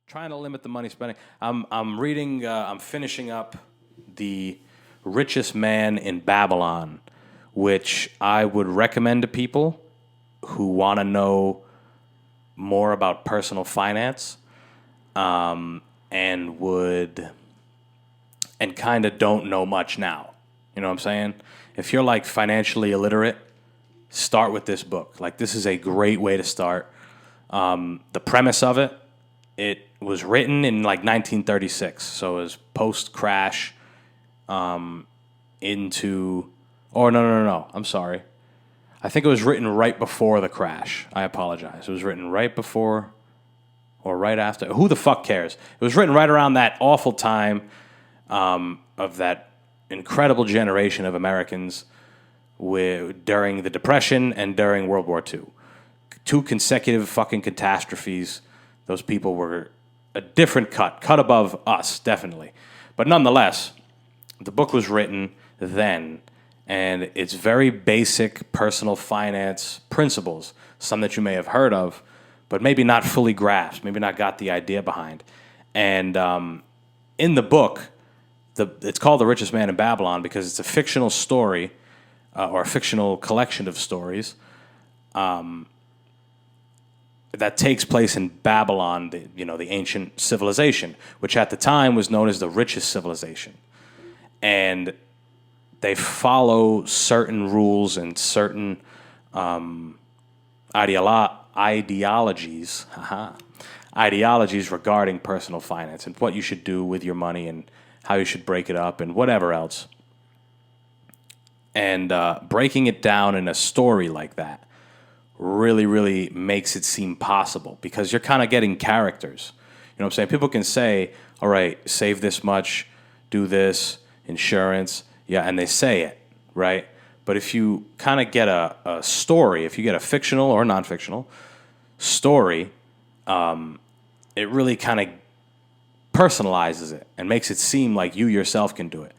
trying to limit the money spending. I'm reading. I'm finishing up the Richest Man in Babylon, which I would recommend to people who want to know more about personal finance, and would and kind of don't know much now. You know what I'm saying? If you're like financially illiterate, start with this book. Like this is a great way to start. The premise of it, it was written in like 1936, so it was post crash. Into, or no. I'm sorry. I think it was written right before the crash. I apologize. It was written right before or right after. Who the fuck cares? It was written right around that awful time of that incredible generation of Americans during the Depression and during World War II. Two consecutive fucking catastrophes. Those people were a different cut above us, definitely. But nonetheless, the book was written then, and it's very basic personal finance principles, some that you may have heard of, but maybe not fully grasped, maybe not got the idea behind. And in the book, it's called The Richest Man in Babylon because it's a fictional story or a fictional collection of stories that takes place in Babylon, the ancient civilization, which at the time was known as the richest civilization. And they follow certain rules and certain ideologies regarding personal finance and what you should do with your money and how you should break it up and whatever else. And breaking it down in a story like that really, really makes it seem possible because you're kind of getting characters. You know what I'm saying? People can say, all right, save this much, do this, insurance, yeah, and they say it, right? But if you kind of get a story, if you get a fictional or non-fictional story, it really kind of personalizes it and makes it seem like you yourself can do it.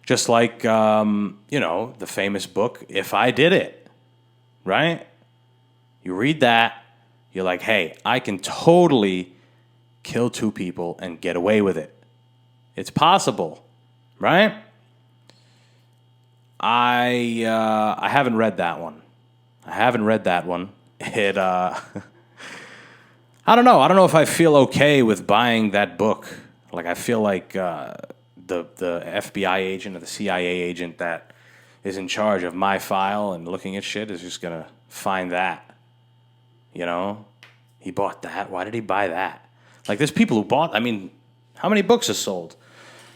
Just like, the famous book, If I Did It, right? You read that, you're like, hey, I can totally kill two people and get away with it. It's possible, right? I haven't read that one. It I don't know. I don't know if I feel okay with buying that book. Like I feel like the FBI agent or the CIA agent that is in charge of my file and looking at shit is just gonna find that. You know, he bought that. Why did he buy that? Like there's people who bought. I mean, how many books are sold?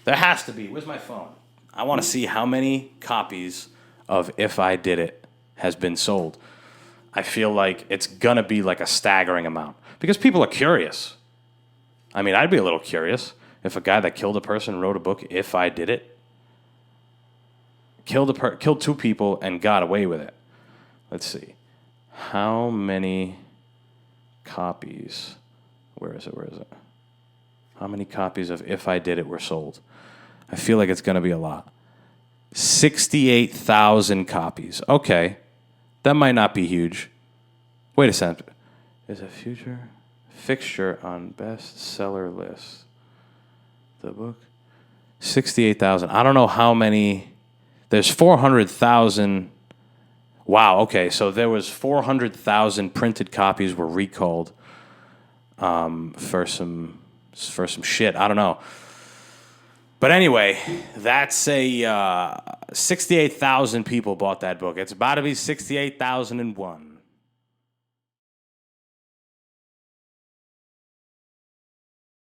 There has to be. Where's my phone? I want to see how many copies of If I Did It has been sold. I feel like it's going to be like a staggering amount because people are curious. I mean, I'd be a little curious if a guy that killed a person wrote a book, If I Did It, killed two people and got away with it. Let's see. How many copies? Where is it? How many copies of If I Did It were sold? I feel like it's going to be a lot. 68,000 copies. Okay. That might not be huge. Wait a second. Is a future fixture on bestseller list. The book? 68,000. I don't know how many. There's 400,000. Wow, okay. So there was 400,000 printed copies were recalled for some shit. I don't know. But anyway, that's 68,000 people bought that book. It's about to be 68,001.